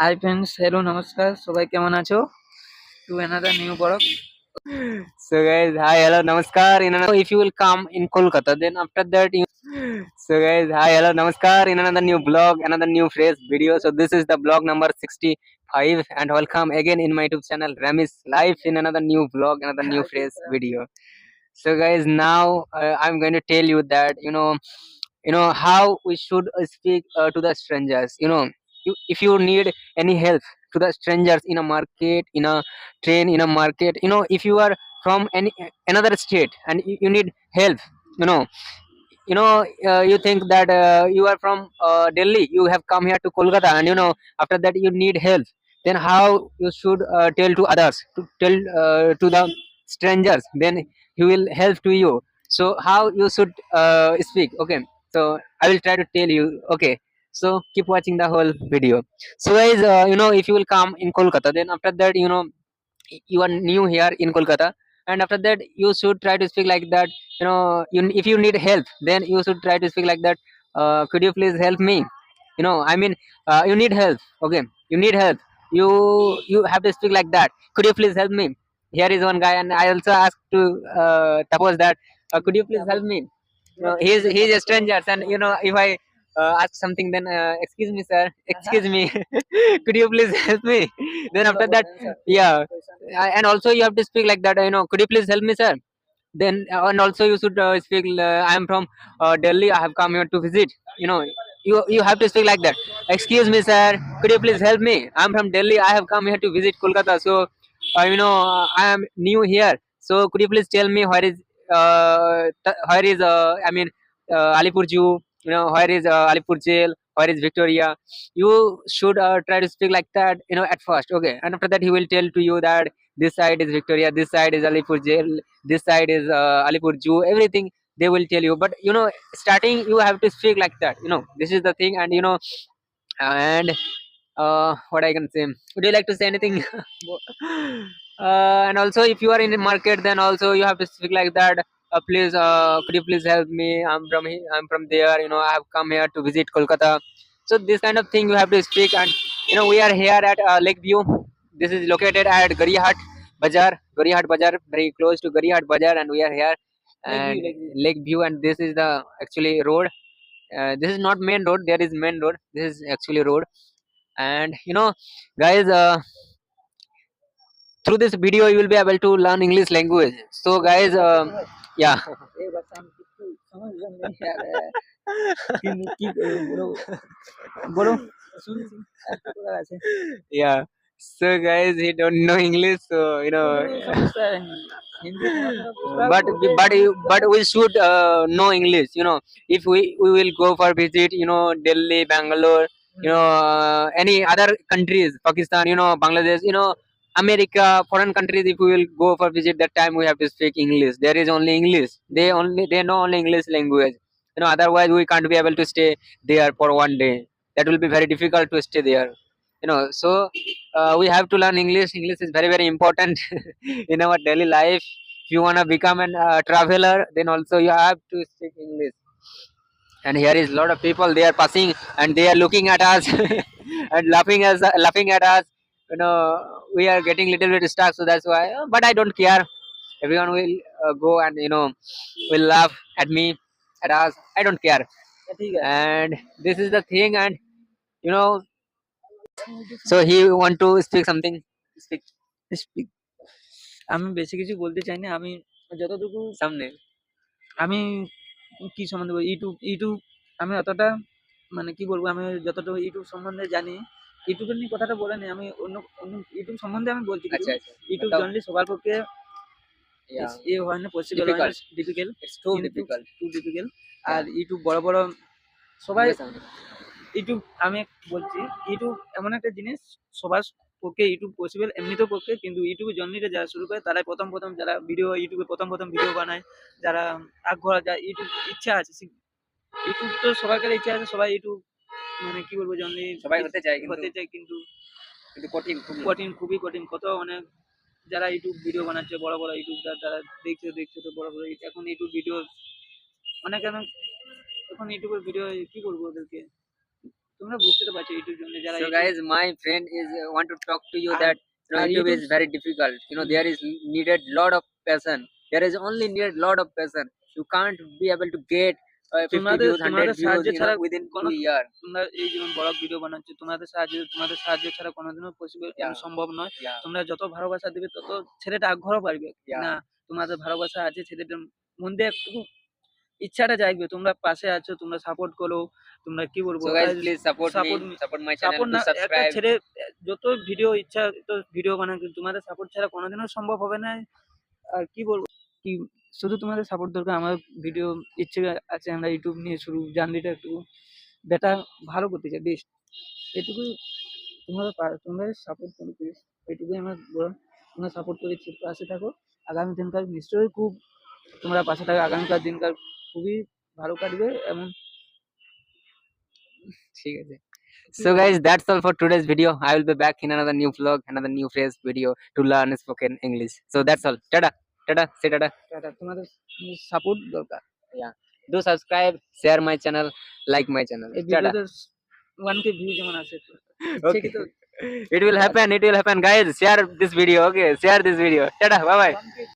Hi friends, hello, নমস্কার, সবাই কেমন আছো? To another new blog. So guys, hi, hello, namaskar. If you will come in Kolkata, then after that you. So guys, hi, hello, namaskar. In another new blog, another new phrase video. So this is the blog number 65, and welcome again in my YouTube channel Ramis Life in another new blog, another new phrase video. So guys, now I'm going to tell you that how we should speak to the strangers. If you need any help to the strangers in a market, in a train, in a market, if you are from any another state and you need help, you know you think that you are from Delhi, you have come here to Kolkata, and after that you need help, then how you should tell to others, to tell to the strangers, then he will help to you. So how you should speak? Okay, so I will try to tell you. Okay, so keep watching the whole video. So guys, if you will come in Kolkata, then after that, you are new here in Kolkata, and after that you should try to speak like that. If you need help, then you should try to speak like that. Could you please help me? I mean, you need help. Okay, you need help. You have to speak like that. Could you please help me? Here is one guy, and I also asked to Tapos that, could you please help me? He's a stranger, and if I ask something, then excuse me, sir, excuse me, could you please help me? Then after that, yeah, and also you have to speak like that. Could you please help me, sir? Then and also you should speak. I am from Delhi. I have come here to visit. You have to speak like that. Excuse me, sir. Could you please help me? I'm from Delhi. I have come here to visit Kolkata. So, I am new here. So, could you please tell me where is I mean Alipur Zoo? Where is Alipur Jail? Where is Victoria? You should try to speak like that. At first, okay, and after that he will tell to you that this side is Victoria, this side is Alipur Jail, this side is Alipur Zoo, everything they will tell you. But starting you have to speak like that. This is the thing, and and what I can say. Would you like to say anything? And also, if you are in the market, then also you have to speak like that. Please, could you please help me? I'm from there. I have come here to visit Kolkata. So this kind of thing you have to speak, and we are here at Lakeview. This is located at Garihat Bazaar, very close to Garihat Bazaar, and we are here and Lakeview, and this is the actually road. This is not main road. There is main road. This is actually road, and guys, through this video you will be able to learn English language. So guys, yeah. Yeah, so guys, he don't know English, so but we should know English. If we will go for visit, Delhi, Bangalore, any other countries, Pakistan, Bangladesh, America, foreign countries, if we will go for visit, that time we have to speak English. There is only English. They know only English language. Otherwise we can't be able to stay there for one day. That will be very difficult to stay there. So we have to learn English. English is very very important in our daily life. If you want to become a traveler, then also you have to speak English. And here is a lot of people, they are passing and they are looking at us and laughing at us. We are getting little bit stuck, so that's why, but I don't care. Everyone will go and will laugh at me, at us. I don't care. And this is the thing. And you know so he want to speak something. Speak. Speak. আমি বেশি কিছু বলতে চাই না. আমি যতটুকু সামনে আমি কি সম্বন্ধে ইউটিউব আমি অতটা মানে কি বলবো, আমি যতটুকু ইউটিউব সম্বন্ধে জানি, ইউটিউবের নিয়ে কথাটা বলে নেই, আমি অন্য ইউটিউব সম্বন্ধে আমি বলছি কিছু. আচ্ছা আচ্ছা ইউটিউব बताओ। জানলে সবার পক্ষে Yeah, এ হয় না, পসিবল হয় না, difficult. Difficult, It's too difficult. আর Yeah. ইউটিউব বড় বড় সবাই Yes, সামনে। ইউটিউব আমি বলছি, ইউটিউব এমন একটা জিনিস, সবার পক্ষে ইউটিউব পসিবল এমনিতেও পক্ষে, কিন্তু ইউটিউবের জার্নিটা যারা শুরু করে তারাই প্রথম যারা ভিডিও ইউটিউবে প্রথম ভিডিও বানায়, যারা আগ্রহ, যা ইউটিউব ইচ্ছা আছে, ইউটিউব তো সবার কাছে ইচ্ছা আছে, সবাই ইউটিউব মানে কি বলবো জার্নি সবাই হতে চায় কিন্তু কিন্তু কঠিন খুবই। খুবই কঠিন। কত অনেক যারা ইউটিউব ভিডিও বানাচ্ছে, বড় বড় ইউটিউবটার, তারা দেখছে তো বড় এখন ইউটিউব ভিডিও অনেক এখন ইউটিউবের ভিডিও কি বলবো ওদেরকে, তোমরা বুঝতে তো পারছো ইউটিউব জন্য যারা So YouTube- guys, my friend is want to talk to you R- that R YouTube is YouTube- very difficult. Hmm. There is needed lot of passion. There is only needed lot of passion. You can't be able to get 50 তোমাদের views, 100 তোমাদের views, সাহায্য ছাড়া within কোনো 2 years. তোমরা এই যেমন blog video বানাচ্ছ তোমাদের সাহায্য ছাড়া কোনোদিনও পসিবল Yeah. সম্ভব নয়। Yeah. তোমরা যত ভালোবাসা দেবে তত ছেলেটা আগ্রহ বাড়বে Yeah. না তোমাদের ভালোবাসা আছে ছেলেটার মধ্যে একটু ইচ্ছাটা জাগবে তোমরা পাশে আছো তোমরা সাপোর্ট করো তোমরা কি বলবো So guys, please support me, support my channel, support না please একটা subscribe. ছেলে যত ভিডিও ইচ্ছা তো ভিডিও বানাবে তোমাদের সাপোর্ট ছাড়া কোনোদিনও সম্ভব হবে না। আর কি বলবো কি শুধু তোমাদের সাপোর্ট দরকার। আমার ভিডিও ইচ্ছে আছে আমরা ইউটিউব নিয়ে শুরু জার্নিটা একটু বেটার ভালো করতে চাই বেস্ট এটুকুই। তোমরা সাপোর্ট করো প্লিজ, এটুকুই আমার বলার। তোমরা সাপোর্ট করে পাশে থাকো। আগামী দিনকার নিশ্চয়ই খুব তোমরা পাশে থাকো, আগামীকার দিনকার খুবই ভালো কাটবে এমন। ঠিক আছে। So guys, that's all for today's video. I will be back in another new vlog, another new phrase video to learn spoken English. So that's all. Tada, tada, say tada. তোমাদের সাপোর্ট দরকার। Do subscribe, share my channel, like my channel. এই Tada. ভিডিওতে 1K view যেমন আছে Okay. It will happen, guys. Share this video. Okay, share this video. Tada, bye bye.